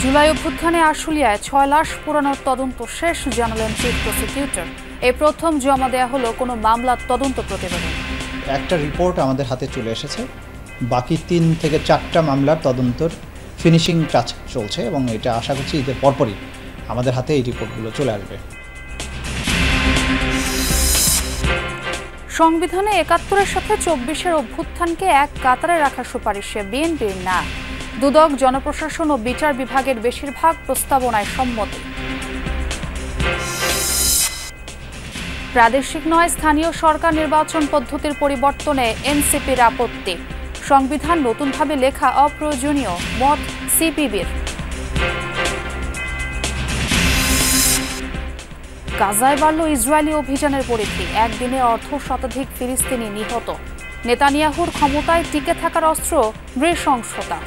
জুলাই অভ্যুত্থানে আশুলিয়ায় ৬ লাশ পোড়ানোর তদন্ত শেষ জানালেন চিফ প্রসিকিউটর। এই প্রথম জমা দেয়া হলো কোনো মামলার তদন্ত প্রতিবেদন। একটা রিপোর্ট আমাদের হাতে চলে এসেছে, বাকি ৩ থেকে ৪টা মামলার তদন্তর ফিনিশিং টাচ চলছে এবং এটা আশা করছি ঈদের পরপরই আমাদের হাতে এই রিপোর্টগুলো চলে আসবে। সংবিধানে ৭১-এর সাথে ২৪-এর অভ্যুত্থানকে এক কাতারে রাখার সুপারিশে বিএনপির না। দুদক, জনপ্রশাসন ও বিচার বিভাগের বেশিরভাগ প্রস্তাবনায় সম্মতি। প্রাদেশিক নয় স্থানীয় সরকার নির্বাচন পদ্ধতির পরিবর্তনে এনসিপির আপত্তি। সংবিধান নতুনভাবে লেখা অপ্রয়োজনীয়, মত সিপিবির। গাজায় বাড়ল ইসরায়েলি অভিযানের পরিধি। একদিনে অর্ধশতাধিক ফিলিস্তিনি নিহত। নেতানিয়াহুর ক্ষমতায় টিকে থাকার অস্ত্র নৃশংসতা।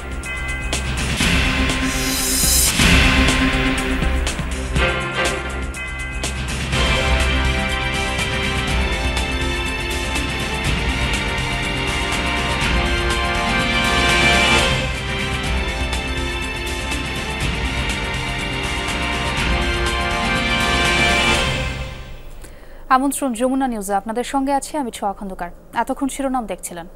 আমন্ত্রণ যমুনা নিউজে আপনাদের সঙ্গে আছে আমি ছোয়া খন্দকার। এতক্ষণ শিরোনাম দেখছিলেন।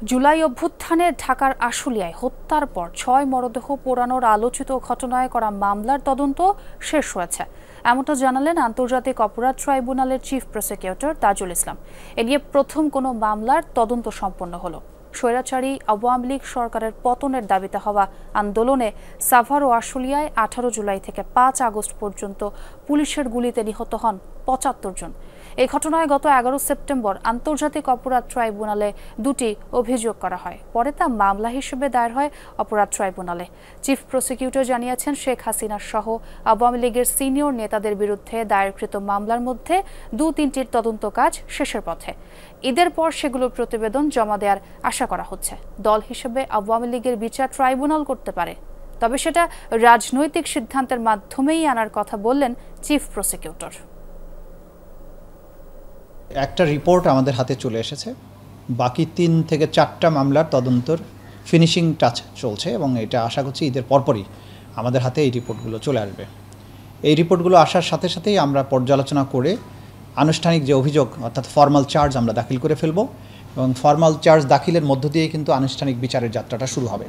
জুলাই অভ্যুত্থানে ঢাকার আশুলিয়ায় হত্যার পর ৬ মরদেহ পোড়ানোর আলোচিত ঘটনায় করা মামলার তদন্ত শেষ হয়েছে, এমনটা জানালেন আন্তর্জাতিক অপরাধ ট্রাইব্যুনালের চিফ প্রসিকিউটর তাজুল ইসলাম। এ নিয়ে প্রথম কোনো মামলার তদন্ত সম্পন্ন হলো। স্বৈরাচারী আওয়ামী লীগ সরকারের পতনের দাবিতে হওয়া আন্দোলনে সাভার ও আশুলিয়ায় ১৮ জুলাই থেকে ৫ আগস্ট পর্যন্ত পুলিশের গুলিতে নিহত হন ৭৫ জন। এই ঘটনায় গত ১১ সেপ্টেম্বর আন্তর্জাতিক অপরাধ ট্রাইব্যুনালে ২টি অভিযোগ করা হয়। পরে তা মামলা হিসেবে দায়ের হয় অপরাধ ট্রাইব্যুনালে। চিফ প্রসিকিউটর জানিয়েছেন, শেখ হাসিনা সহ আওয়ামী লীগের সিনিয়র নেতাদের বিরুদ্ধে দায়েরকৃত মামলার মধ্যে ২-৩টির তদন্ত কাজ শেষের পথে। ঈদের পর সেগুলোর প্রতিবেদন জমা দেওয়ার আশা করা হচ্ছে। দল হিসেবে আওয়ামী লীগের বিচার ট্রাইব্যুনাল করতে পারে, তবে সেটা রাজনৈতিক সিদ্ধান্তের মাধ্যমেই আনার কথা বললেন চিফ প্রসিকিউটর। একটা রিপোর্ট আমাদের হাতে চলে এসেছে, বাকি ৩ থেকে ৪টা মামলার তদন্তর ফিনিশিং টাচ চলছে এবং এটা আশা করছি ঈদের পরপরই আমাদের হাতে এই রিপোর্টগুলো চলে আসবে। এই রিপোর্টগুলো আসার সাথে সাথেই আমরা পর্যালোচনা করে আনুষ্ঠানিক যে অভিযোগ অর্থাৎ ফর্মাল চার্জ আমরা দাখিল করে ফেলব এবং ফর্মাল চার্জ দাখিলের মধ্য দিয়ে কিন্তু আনুষ্ঠানিক বিচারের যাত্রাটা শুরু হবে।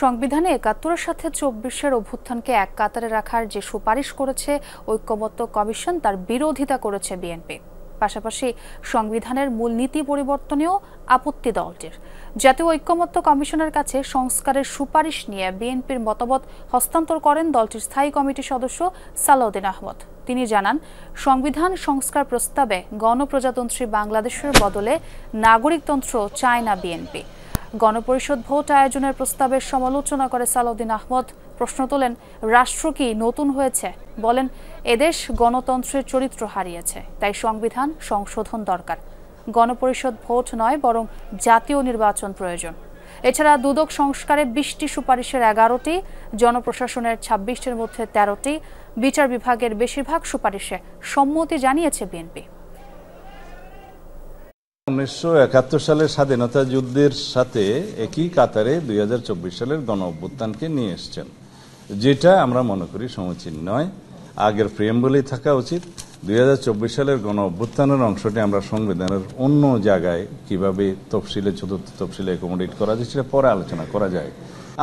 সংবিধানে ৭১-এর সাথে ২৪-এর অভ্যুত্থানকে এক কাতারে রাখার যে সুপারিশ করেছে ঐক্যমত্য কমিশন, তার বিরোধিতা করেছে বিএনপি। পাশাপাশি সংবিধানের মূলনীতি পরিবর্তনেও আপত্তি দলটির। জাতীয় ঐক্যমত্য কমিশনের কাছে সংস্কারের সুপারিশ নিয়ে বিএনপির মতামত হস্তান্তর করেন দলটির স্থায়ী কমিটির সদস্য সালাউদ্দিন আহমদ। তিনি জানান, সংবিধান সংস্কার প্রস্তাবে গণপ্রজাতন্ত্রী বাংলাদেশের বদলে নাগরিকতন্ত্র চায় না বিএনপি। গণপরিষদ ভোট আয়োজনের প্রস্তাবের সমালোচনা করে সালাউদ্দিন আহমদ প্রশ্ন তোলেন, রাষ্ট্র কি নতুন হয়েছে? বলেন, এদেশ গণতন্ত্রের চরিত্র হারিয়েছে, তাই সংবিধান সংশোধন দরকার। গণপরিষদ ভোট নয়, বরং জাতীয় নির্বাচন প্রয়োজন। এছাড়া দুদক সংস্কারে ২০টি সুপারিশের ১১টি, জনপ্রশাসনের ২৬টির মধ্যে ১৩টি, বিচার বিভাগের বেশিরভাগ সুপারিশে সম্মতি জানিয়েছে বিএনপি। ১৯৭১ সালের স্বাধীনতা যুদ্ধের সাথে একই কাতারে ২০২৪ সালের গণ অভ্যুত্থানকে নিয়ে এসছেন, যেটা আমরা মনে করি সমীচীন নয়। আগের প্রিয়াম্বলেই থাকা উচিত। ২০২৪ সালের গণ অভ্যুত্থানের অংশটি আমরা সংবিধানের অন্য জায়গায় কিভাবে তফসিলে, চতুর্থ তফসিলে অ্যাকোমোডেট করা যায় সেটা পরে আলোচনা করা যায়।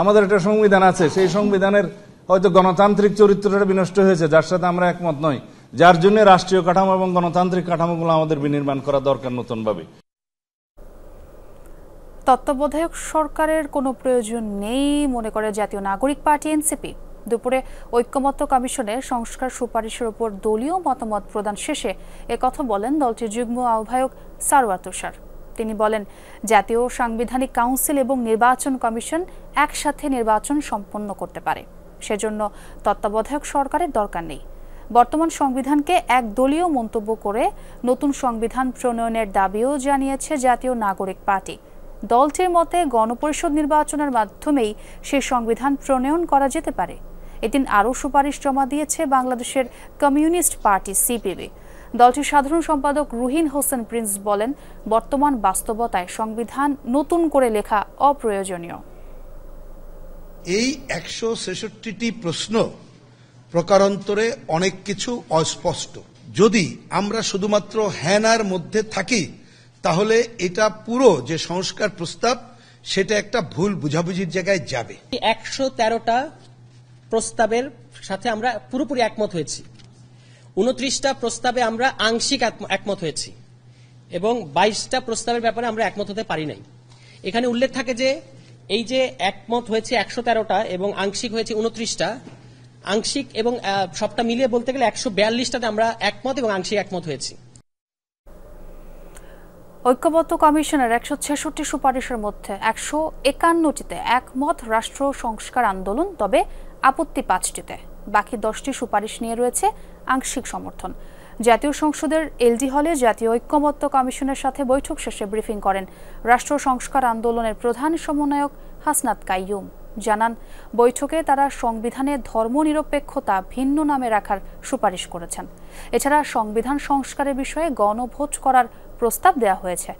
আমাদের একটা সংবিধান আছে, সেই সংবিধানের হয়তো গণতান্ত্রিক চরিত্রটা বিনষ্ট হয়েছে, যার সাথে আমরা একমত নই, যার জন্য রাষ্ট্রীয় কাঠামো এবং গণতান্ত্রিক কাঠামোগুলো আমাদের বিনির্মাণ করা দরকার নতুনভাবে। তত্ত্বাবধায়ক সরকারের কোনো প্রয়োজন নেই মনে করে জাতীয় নাগরিক পার্টি এনসিপি। দুপুরে ঐক্যমত্য কমিশনের সংস্কার সুপারিশের উপর দলীয় মতামত প্রদান শেষে একথা বলেন দলটির যুগ্ম আহ্বায়ক সারওয়ার তুষার। তিনি বলেন, জাতীয় সাংবিধানিক কাউন্সিল এবং নির্বাচন কমিশন একসাথে নির্বাচন সম্পন্ন করতে পারে, সেজন্য তত্ত্বাবধায়ক সরকারের দরকার নেই। বর্তমান সংবিধানকে এক দলীয় মন্তব্য করে নতুন সংবিধান প্রণয়নের দাবিও জানিয়েছে জাতীয় নাগরিক পার্টি। দলটির মতে গণপরিষদ নির্বাচনের মাধ্যমেই সেই সংবিধান প্রণয়ন করা যেতে পারে। এদিন আরও সুপারিশ জমা দিয়েছে বাংলাদেশের কমিউনিস্ট পার্টি সিপিবি। দলটির সাধারণ সম্পাদক রুহিন হোসেন প্রিন্স বলেন, বর্তমান বাস্তবতায় সংবিধান নতুন করে লেখা অপ্রয়োজনীয়। এই 166টি প্রশ্ন প্রকারান্তরে অনেক কিছু অস্পষ্ট। যদি আমরা শুধুমাত্র হ্যানার মধ্যে থাকি তাহলে এটা পুরো যে সংস্কার প্রস্তাব সেটা একটা ভুল বুঝাবুঝির জায়গায় যাবে। 113টা প্রস্তাবের সাথে আমরা পুরোপুরি একমত হয়েছি, 29টা প্রস্তাবে আমরা আংশিক একমত হয়েছি এবং 22টা প্রস্তাবের ব্যাপারে আমরা একমত হতে পারি নাই। এখানে উল্লেখ থাকে যে এই যে একমত হয়েছে 113টা এবং আংশিক হয়েছে 29টা, আংশিক এবং সবটা মিলিয়ে বলতে গেলে 142টাতে আমরা একমত এবং আংশিক একমত হয়েছি। ঐক্যবদ্ধ কমিশনের 166 সুপারিশের মধ্যে 151টিতে একমত রাষ্ট্র সংস্কার আন্দোলন, তবে আপত্তি 5টিতে। বাকি 10টি সুপারিশ নিয়ে রয়েছে আংশিক সমর্থন। জাতীয় সংসদের এলডি হলে জাতীয় ঐক্যমত্য কমিশনের সাথে বৈঠক শেষে ব্রিফিং করেন রাষ্ট্র সংস্কার আন্দোলনের প্রধান সমন্বয়ক হাসনাত কাইয়ুম। জানান, বৈঠকে তারা সংবিধানে ধর্মনিরপেক্ষতা ভিন্ন নামে রাখার সুপারিশ করেছেন। এছাড়া সংবিধান সংস্কারের বিষয়ে গণভোট করার প্রস্তাব দেওয়া হয়েছে।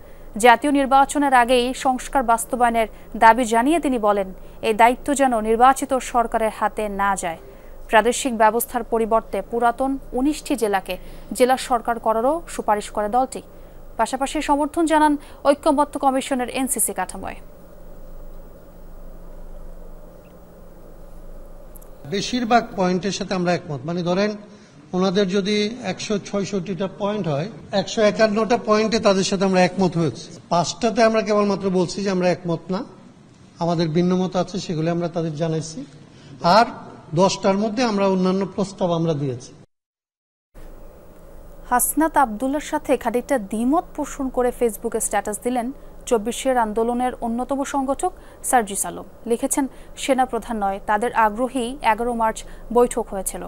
জাতীয় নির্বাচনের আগেই সংস্কার বাস্তবায়নের দাবি জানিয়ে তিনি বলেন, এই দায়িত্ব যেন নির্বাচিত সরকারের হাতে না যায়। প্রাদেশিক ব্যবস্থার পরিবর্তে পুরাতন 19টি জেলাকে জেলা সরকার করারও সুপারিশ করে দলটি। পাশাপাশি সমর্থন জানান ঐক্যমত্য কমিশনের এনসিসি কাঠামোয়। বেশিরভাগ পয়েন্টের সাথে আমরা একমত। মানে ধরেন ওনাদের যদি 166টা পয়েন্ট হয়, 151টা পয়েন্টে তাদের সাথে আমরা একমত হয়েছি। 5টাতে আমরা কেবলমাত্র বলছি যে আমরা একমত না, আমাদের ভিন্ন মত আছে, সেগুলো আমরা তাদের জানাইছি। আর 10টার মধ্যে আমরা অন্যান্য প্রস্তাব আমরা দিয়েছি। হাসনাত আব্দুল্লাহর সাথে খানিকটা দ্বিমত পোষণ করে ফেসবুকে স্ট্যাটাস দিলেন 24 আন্দোলনের অন্যতম সংগঠক সার্জিস আলম। লিখেছেন, সেনাপ্রধান নয়, তাদের আগ্রহী 11 মার্চ বৈঠক হয়েছিল।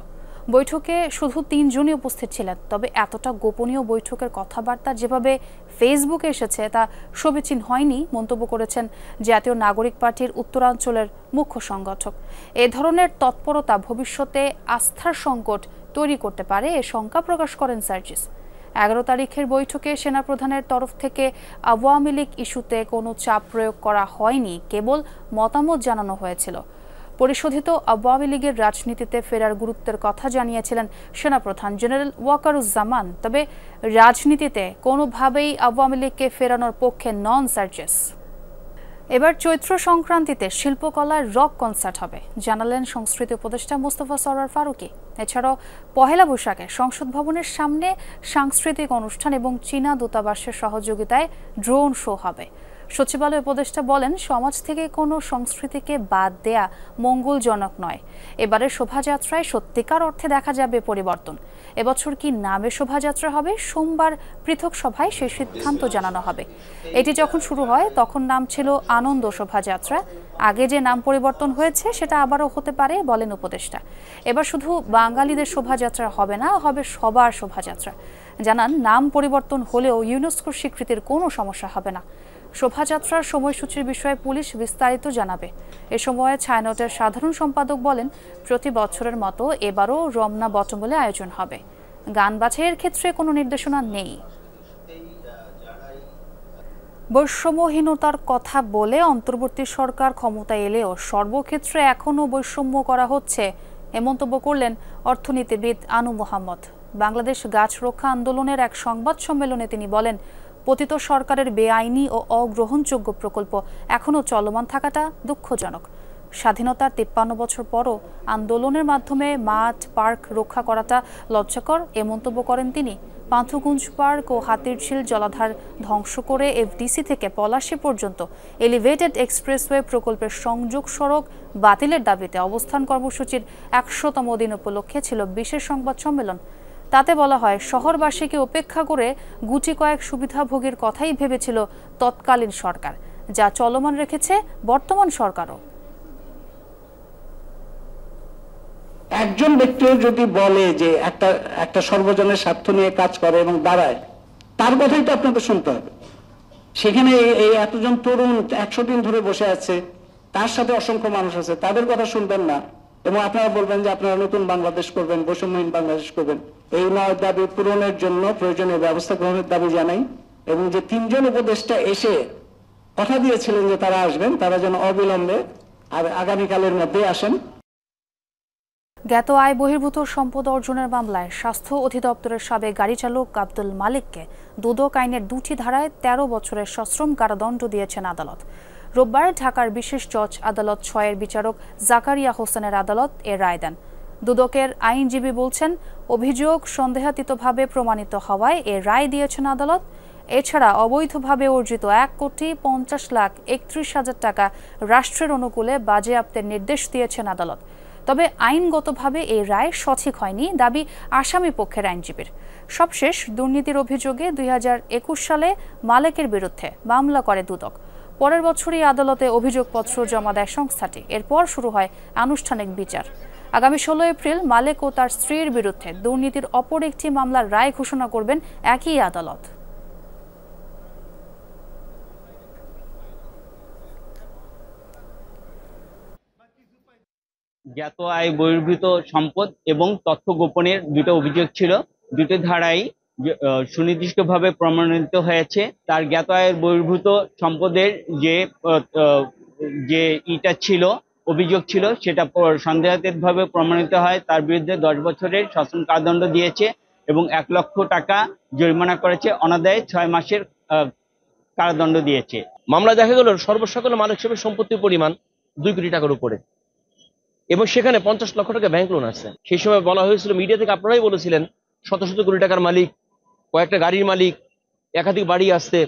বৈঠকে শুধু 3 জনই উপস্থিত ছিলেন, তবে এতটা গোপনীয় বৈঠকের কথাবার্তা যেভাবে ফেসবুকে এসেছে তা সমীচীন হয়নি মন্তব্য করেছেন জাতীয় নাগরিক পার্টির উত্তরাঞ্চলের মুখ্য সংগঠক। এ ধরনের তৎপরতা ভবিষ্যতে আস্থার সংকট তৈরি করতে পারে, এ শঙ্কা প্রকাশ করেন সার্জিস। 11 তারিখের বৈঠকে সেনাপ্রধানের তরফ থেকে আওয়ামী লীগ ইস্যুতে কোনো চাপ প্রয়োগ করা হয়নি, কেবল মতামত জানানো হয়েছিল। পরিশোধিত আওয়ামী লীগের রাজনীতিতে ফেরার গুরুত্বের কথা জানিয়েছিলেন সেনাপ্রধান জেনারেল ওয়াকারুজ্জামান, তবে রাজনীতিতে কোনোভাবেই আওয়ামী লীগকে ফেরানোর পক্ষে নন সার্জিস। এবার চৈত্র সংক্রান্তিতে শিল্পকলার রক কনসার্ট হবে, জানালেন সংস্কৃতি উপদেষ্টা মোস্তফা সরওয়ার ফারুকী। এছাড়াও পহেলা বৈশাখে সংসদ ভবনের সামনে সাংস্কৃতিক অনুষ্ঠান এবং চীনা দূতাবাসের সহযোগিতায় ড্রোন শো হবে। সচিবালয় উপদেষ্টা বলেন, সমাজ থেকে কোনো সংস্কৃতিকে বাদ দেয়া মঙ্গলজনক নয়। এবারে শোভাযাত্রায় সত্যিকার অর্থে দেখা যাবে পরিবর্তন। এবছর কি নামে শোভাযাত্রা হবে, সোমবার পৃথক সভায় সেই সিদ্ধান্ত জানানো হবে। এটি যখন শুরু হয় তখন নাম ছিল আনন্দ শোভাযাত্রা। আগে যে নাম পরিবর্তন হয়েছে সেটা আবারও হতে পারে বলেন উপদেষ্টা। এবার শুধু বাঙালিদের শোভাযাত্রা হবে না, হবে সবার শোভাযাত্রা। জানান, নাম পরিবর্তন হলেও ইউনেস্কোর স্বীকৃতির কোনো সমস্যা হবে না। শোভাযাত্রার সময়সূচির বিষয়ে পুলিশ বিস্তারিত জানাবে। এ সময় ছায়ানটের সাধারণ সম্পাদক বলেন, প্রতি বছরের মতো এবারও রমনা বটমূলে আয়োজন হবে। গান বাছাইয়ের ক্ষেত্রে কোনো নির্দেশনা নেই। বৈষম্যহীনতার কথা বলে অন্তর্বর্তী সরকার ক্ষমতায় এলেও সর্বক্ষেত্রে এখনও বৈষম্য করা হচ্ছে, এ মন্তব্য করলেন অর্থনীতিবিদ আনু মোহাম্মদ। বাংলাদেশ গাছ রক্ষা আন্দোলনের এক সংবাদ সম্মেলনে তিনি বলেন, পতিত সরকারের বেআইনি ও অগ্রহণযোগ্য প্রকল্প এখনও চলমান থাকাটা দুঃখজনক। স্বাধীনতার 53 বছর পরও আন্দোলনের মাধ্যমে মাঠ পার্ক রক্ষা করাটা লজ্জাকর, এ মন্তব্য করেন তিনি। পান্থুগুঞ্জ পার্ক ও হাতিরঝিল জলাধার ধ্বংস করে এফডিসি থেকে পলাশী পর্যন্ত এলিভেটেড এক্সপ্রেসওয়ে প্রকল্পের সংযোগ সড়ক বাতিলের দাবিতে অবস্থান কর্মসূচির 100তম দিন উপলক্ষে ছিল বিশেষ সংবাদ সম্মেলন। তাতে বলা হয়, শহরবাসীকে উপেক্ষা করে গুটি কয়েক সুবিধাভোগীর কথাই ভেবেছিল তৎকালীন সরকার, যা চলমান রেখেছে বর্তমান সরকারও। একজন ব্যক্তিও যদি বলে যে একটা সর্বজনের স্বার্থ নিয়ে কাজ করে এবং দাঁড়ায়, তার কথাই তো আপনাদের শুনতে হবে। সেখানে এই এতজন তরুণ 100 দিন ধরে বসে আছে, তার সাথে অসংখ্য মানুষ আছে, তাদের কথা শুনবেন না এবং আপনারা বলবেন যে আপনারা নতুন বাংলাদেশ করবেন, বৈষম্যহীন বাংলাদেশ করবেন। এই নয় দাবি পূরণের জন্য প্রয়োজনীয় ব্যবস্থা গ্রহণের দাবি জানাই এবং যে 3জন উপদেষ্টা এসে কথা দিয়েছিলেন যে তারা আসবেন, তারা যেন অবিলম্বে আর আগামীকালের মধ্যে আসেন। জ্ঞাত আয় বহির্ভূত সম্পদ অর্জনের মামলায় স্বাস্থ্য অধিদপ্তরের সাবেক গাড়ি চালক আব্দুল মালিককে দুদক আইনের 2টি ধারায় 13 বছরের সশ্রম কারাদণ্ড দিয়েছেন আদালত। রোববার ঢাকার বিশেষ জজ আদালত 6-এর বিচারক জাকারিয়া হোসেনের আদালত এর রায় দেন। দুদকের আইনজীবী বলছেন, অভিযোগ সন্দেহাতীতভাবে প্রমাণিত হওয়ায় এর রায় দিয়েছেন আদালত। এছাড়া অবৈধভাবে অর্জিত 1,50,31,000 টাকা রাষ্ট্রের অনুকূলে বাজেয়াপ্তের নির্দেশ দিয়েছেন আদালত। তবে আইনগতভাবে এই রায় সঠিক হয়নি দাবি আসামি পক্ষের আইনজীবীর। সবশেষ দুর্নীতির অভিযোগে 2021 সালে মালেকের বিরুদ্ধে মামলা করে দুদক। পরের বছরই আদালতে অভিযোগপত্র জমা দেয় সংস্থাটি। এরপর শুরু হয় আনুষ্ঠানিক বিচার। আগামী 16 এপ্রিল মালেক ও তার স্ত্রীর বিরুদ্ধে দুর্নীতির অপর একটি মামলার রায় ঘোষণা করবেন একই আদালত। জ্ঞাত আয় বহির্ভূত সম্পদ এবং তথ্য গোপনের দুটো অভিযোগ ছিল। দুটো ধারাই সুনির্দিষ্টভাবে প্রমাণিত হয়েছে। তার জ্ঞাত আয়ের বহির্ভূত সম্পদের যে ছিল অভিযোগ ছিল সেটা সন্দেহাতীতভাবে প্রমাণিত হয়। তার বিরুদ্ধে 10 বছরের সশ্রম কারাদণ্ড দিয়েছে এবং 1 লক্ষ টাকা জরিমানা করেছে। অনাদায়ে 6 মাসের কারাদণ্ড দিয়েছে। মামলা দেখা গেল সর্বসকল মালিক সাহেবের সম্পত্তির পরিমাণ 2 কোটি টাকার উপরে এবং সেখানে 50 লক্ষ টাকা ব্যাংক লোন আছে। সেই সময় বলা হয়েছিল, মিডিয়া থেকে আপনারাই বলেছিলেন, শত শত কোটি টাকার মালিক, কয়েকটা গাড়ির মালিক, একাধিক বাড়ি আসছে।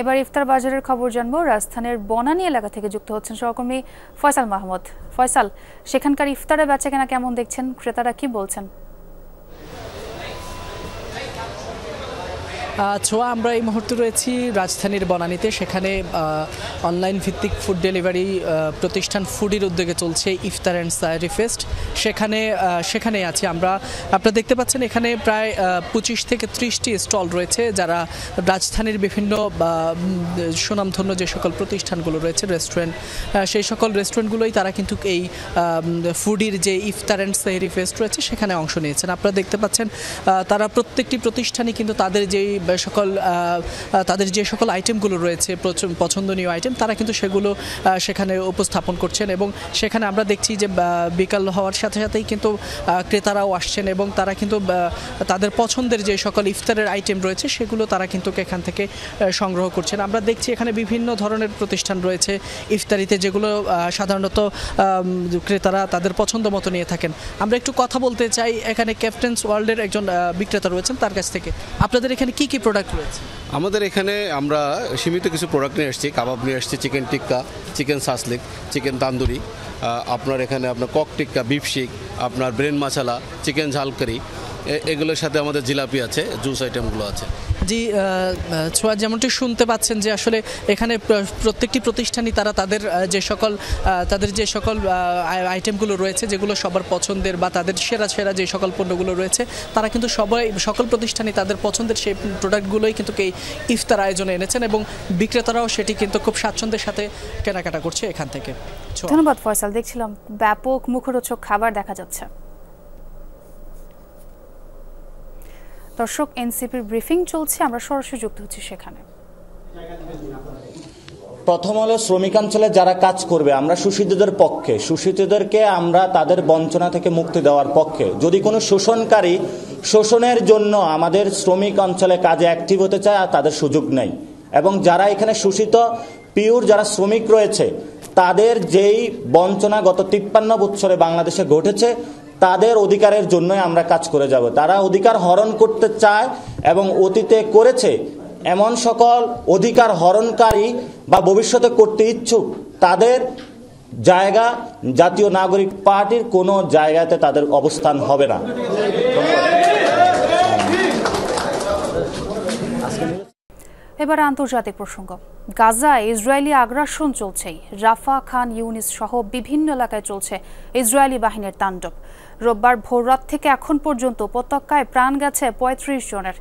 এবার ইফতার বাজারের খবর জানবো। রাজধানীর বনানী এলাকা থেকে যুক্ত হচ্ছেন সহকর্মী ফয়সাল মাহমুদ। ফয়সাল, সেখানকার ইফতারের বেচাকেনা কেমন দেখছেন? ক্রেতারা কি বলছেন? ছোঁয়া, আমরা এই মুহূর্তে রয়েছি রাজধানীর বনানীতে। সেখানে অনলাইন ভিত্তিক ফুড ডেলিভারি প্রতিষ্ঠান ফুডির উদ্যোগে চলছে ইফতার অ্যান্ড সায়ারি ফেস্ট। সেখানে আছি আমরা। আপনারা দেখতে পাচ্ছেন এখানে প্রায় 25 থেকে 30টি স্টল রয়েছে, যারা রাজধানীর বিভিন্ন সুনামধন্য যে সকল প্রতিষ্ঠানগুলো রয়েছে, রেস্টুরেন্ট, সেই সকল রেস্টুরেন্টগুলোই তারা কিন্তু এই ফুডির যে ইফতার অ্যান্ড সায়ারি ফেস্ট রয়েছে সেখানে অংশ নিয়েছেন। আপনারা দেখতে পাচ্ছেন তারা প্রত্যেকটি প্রতিষ্ঠানই কিন্তু তাদের যে সকল আইটেমগুলো রয়েছে, পছন্দনীয় আইটেম, তারা কিন্তু সেগুলো সেখানে উপস্থাপন করছেন। এবং সেখানে আমরা দেখছি যে বিকাল হওয়ার সাথে সাথেই কিন্তু ক্রেতারাও আসছেন এবং তারা কিন্তু তাদের পছন্দের যে সকল ইফতারের আইটেম রয়েছে সেগুলো তারা কিন্তু এখান থেকে সংগ্রহ করছেন। আমরা দেখছি এখানে বিভিন্ন ধরনের প্রতিষ্ঠান রয়েছে ইফতারিতে, যেগুলো সাধারণত ক্রেতারা তাদের পছন্দ মতো নিয়ে থাকেন। আমরা একটু কথা বলতে চাই এখানে ক্যাপ্টেন্স ওয়ার্ল্ডের একজন বিক্রেতা রয়েছেন, তার কাছ থেকে। আপনাদের এখানে কি কি প্রোডাক্ট রয়েছে? আমাদের এখানে আমরা সীমিত কিছু প্রোডাক্ট নিয়ে আসছি। কাবাব নিয়ে আসছি, চিকেন টিক্কা, চিকেন সাসলিক, চিকেন তান্দুরি, আপনার এখানে আপনার কক টিক্কা, বিফ শিক, আপনার ব্রেন মাসালা, চিকেন ঝালকারি, এগুলোর সাথে আমাদের জিলাপি আছে, জুস আইটেমগুলো আছে। জি ছোঁয়া, যেমনটি শুনতে পাচ্ছেন যে আসলে এখানে প্রত্যেকটি প্রতিষ্ঠানই তারা তাদের যে সকল আইটেমগুলো রয়েছে, যেগুলো সবার পছন্দের বা তাদের সেরা যে সকল পণ্যগুলো রয়েছে, তারা কিন্তু সকল প্রতিষ্ঠানই তাদের পছন্দের সেই প্রোডাক্টগুলোই কিন্তু এই ইফতার আয়োজনে এনেছেন এবং বিক্রেতারাও সেটি কিন্তু খুব স্বাচ্ছন্দ্যের সাথে কেনাকাটা করছে এখান থেকে। ধন্যবাদ ফয়সাল। দেখছিলাম ব্যাপক মুখরোচক খাবার দেখা যাচ্ছে। দর্শক, এনসিপির ব্রিফিং চলছে, আমরা সরাসরি যুক্ত হচ্ছি সেখানে। প্রথম হলো শ্রমিকাঞ্চলে যারা কাজ করবে, আমরা শোষিতদের পক্ষে, শোষিতদেরকে আমরা তাদের বঞ্চনা থেকে মুক্তি দেওয়ার পক্ষে। যদি কোনো শোষণকারী শোষণের জন্য আমাদের শ্রমিক অঞ্চলে কাজে অ্যাক্টিভ হতে চায়, আর তাদের সুযোগ নেই। এবং যারা এখানে শোষিত পিওর যারা শ্রমিক রয়েছে, তাদের যেই বঞ্চনা গত 53 বছরে বাংলাদেশে ঘটেছে, তাদের অধিকারের জন্যই আমরা কাজ করে যাব। তারা অধিকার হরণ করতে চায় এবং অতীতে করেছে। এমন সকল অধিকার হরণকারী বা ভবিষ্যতে করতে ইচ্ছুক, তাদের জায়গা জাতীয় নাগরিক পার্টির কোনো জায়গাতে তাদের অবস্থান হবে না। এবার আন্তর্জাতিক প্রসঙ্গ। গাজায় ইসরায়েলি আগ্রাসন চলছেই। রাফা, খান ইউনিস সহ বিভিন্ন এলাকায় চলছে ইসরায়েলি বাহিনীর তাণ্ডব। রোববার ভোররাত থেকে এখন পর্যন্ত উপত্যকায় প্রাণ গেছে 35 জনের।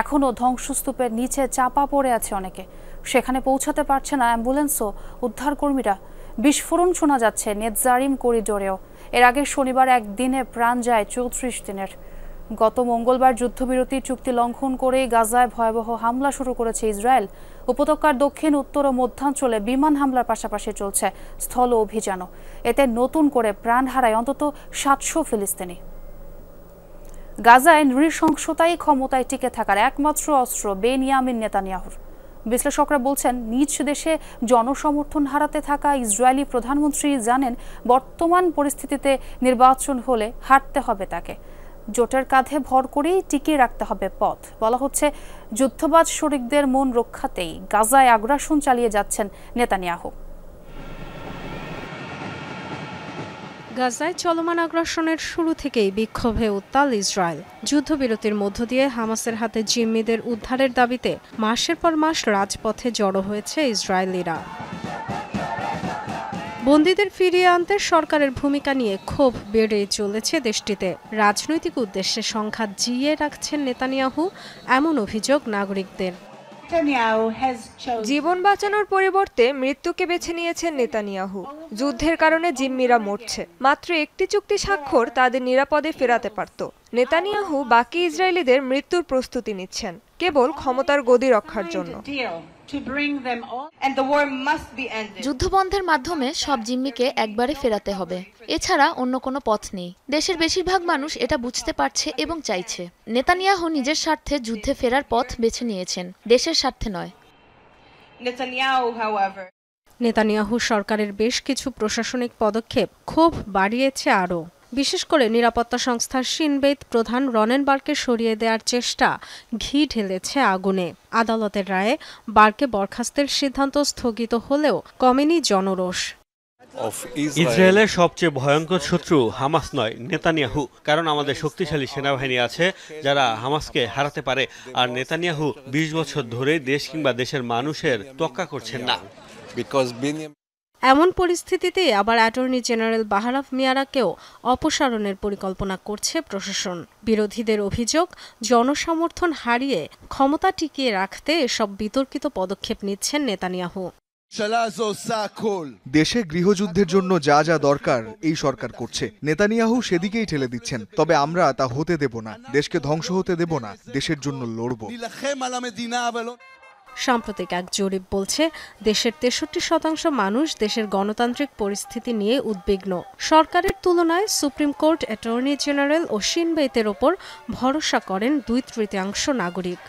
এখনও ধ্বংসস্তূপের নিচে চাপা পড়ে আছে অনেকে। সেখানে পৌঁছাতে পারছে না অ্যাম্বুলেন্স ও উদ্ধারকর্মীরা। বিস্ফোরণ শোনা যাচ্ছে নেতজারিম করিডোরেও। এর আগে শনিবার একদিনে প্রাণ যায় 34 দিনের। গত মঙ্গলবার যুদ্ধবিরতি চুক্তি লঙ্ঘন করে গাজায় ভয়াবহ হামলা শুরু করেছে ইসরায়েল। উপত্যকার দক্ষিণ, উত্তর ও মধ্যাঞ্চলে বিমান হামলার পাশাপাশি চলছে স্থল অভিযানও। এতে নতুন করে প্রাণ হারায় অন্তত 700 ফিলিস্তিনি। গাজায় নৃশংসতাই ক্ষমতায় টিকে থাকার একমাত্র অস্ত্র বেনিয়ামিন নেতানিয়াহুর। বিশ্লেষকরা বলছেন, নিজ দেশে জনসমর্থন হারাতে থাকা ইসরায়েলি প্রধানমন্ত্রী জানেন বর্তমান পরিস্থিতিতে নির্বাচন হলে হারতে হবে তাকে। জোটের কাঁধে ভর করেই টিকিয়ে রাখতে হবে পথ। বলা হচ্ছে, যুদ্ধবাজ শরিকদের মন রক্ষাতেই গাজায় আগ্রাসন চালিয়ে যাচ্ছেন নেতানিয়াহু। গাজায় চলমান আগ্রাসনের শুরু থেকেই বিক্ষোভে উত্তাল ইসরায়েল। যুদ্ধবিরতির মধ্য দিয়ে হামাসের হাতে জিম্মিদের উদ্ধারের দাবিতে মাসের পর মাস রাজপথে জড়ো হয়েছে ইসরায়েলিরা। বন্দীদের ফিরিয়ে আনতে সরকারের ভূমিকা নিয়ে ক্ষোভ বেড়ে চলেছে দেশটিতে। রাজনৈতিক উদ্দেশ্যে সংঘাত জিইয়ে রাখছেন নেতানিয়াহু, এমন অভিযোগ নাগরিকদের। জীবন বাঁচানোর পরিবর্তে মৃত্যুকে বেছে নিয়েছেন নেতানিয়াহু। যুদ্ধের কারণে জিম্মিরা মরছে। মাত্র একটি চুক্তি স্বাক্ষর তাদের নিরাপদে ফেরাতে পারত। নেতানিয়াহু বাকি ইসরায়েলিদের মৃত্যুর প্রস্তুতি নিচ্ছেন কেবল ক্ষমতার গদি রক্ষার জন্য। যুদ্ধবন্ধের মাধ্যমে সব জিম্মিকে একবারে ফেরাতে হবে, এছাড়া অন্য কোনো পথ নেই। দেশের বেশিরভাগ মানুষ এটা বুঝতে পারছে এবং চাইছে। নেতানিয়াহু নিজের স্বার্থে যুদ্ধে ফেরার পথ বেছে নিয়েছেন, দেশের স্বার্থে নয়। নেতানিয়াহু সরকারের বেশ কিছু প্রশাসনিক পদক্ষেপ ক্ষোভ বাড়িয়েছে আরও। বিশেষ করে নিরাপত্তা সংস্থার শিন বেত প্রধান রনেনবার্গকে সরিয়ে দেওয়ার চেষ্টা ঘি ঢেলেছে আগুনে। আদালতের রায়ে বার্গকে বরখাস্তের সিদ্ধান্ত স্থগিত হলেও কমেনি জনরোষ। ইসরায়েলের সবচেয়ে ভয়ঙ্কর শত্রু হামাস নয়, নেতানিয়াহু। কারণ আমাদের শক্তিশালী সেনাবাহিনী আছে যারা হামাসকে হারাতে পারে, আর নেতানিয়াহু 20 বছর ধরে দেশ কিংবা দেশের মানুষের তোয়াক্কা করছেন না। এমন পরিস্থিতিতে আবার অ্যাটর্নি জেনারেল বাহারাফ মিয়ারাকেও অপসারণের পরিকল্পনা করছে প্রশাসন। বিরোধীদের অভিযোগ, জনসমর্থন হারিয়ে ক্ষমতা টিকিয়ে রাখতে এসব বিতর্কিত পদক্ষেপ নিচ্ছেন নেতানিয়াহু। দেশে গৃহযুদ্ধের জন্য যা যা দরকার এই সরকার করছে, নেতানিয়াহু সেদিকেই ঠেলে দিচ্ছেন। তবে আমরা তা হতে দেব না, দেশকে ধ্বংস হতে দেব না, দেশের জন্য লড়ব। সাম্প্রতিক এক জরিপ বলছে, দেশের 63% মানুষ দেশের গণতান্ত্রিক পরিস্থিতি নিয়ে উদ্বিগ্ন। সরকারের তুলনায় সুপ্রিম কোর্ট, অ্যাটর্নি জেনারেল ও শিন বেতের ওপর ভরসা করেন 2/3 নাগরিক।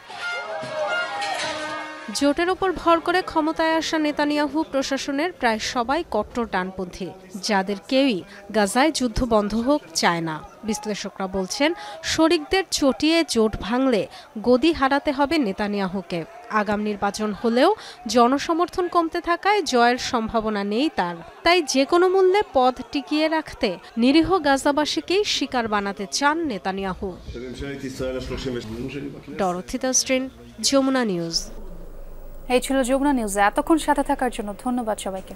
জোটের ওপর ভর করে ক্ষমতায় আসা নেতানিয়াহু প্রশাসনের প্রায় সবাই কট্টর ডানপন্থী, যাদের কেউই গাজায় যুদ্ধ বন্ধ হোক চায় না। বিশ্লেষকরা বলছেন, শরিকদের চটিয়ে জোট ভাঙলে গদি হারাতে হবে নেতানিয়াহুকে। আগাম নির্বাচন হলেও জনসমর্থন কমতে থাকায় জয়ের সম্ভাবনা নেই তার। তাই যে কোনো মূল্যে পদ টিকিয়ে রাখতে নিরীহ গাজাবাসীকেই শিকার বানাতে চান Netanyahu. Dorothy Tasrin, Jamuna news. এই ছিল যমুনা নিউজ। এতক্ষণ সাথে থাকার জন্য ধন্যবাদ সবাইকে।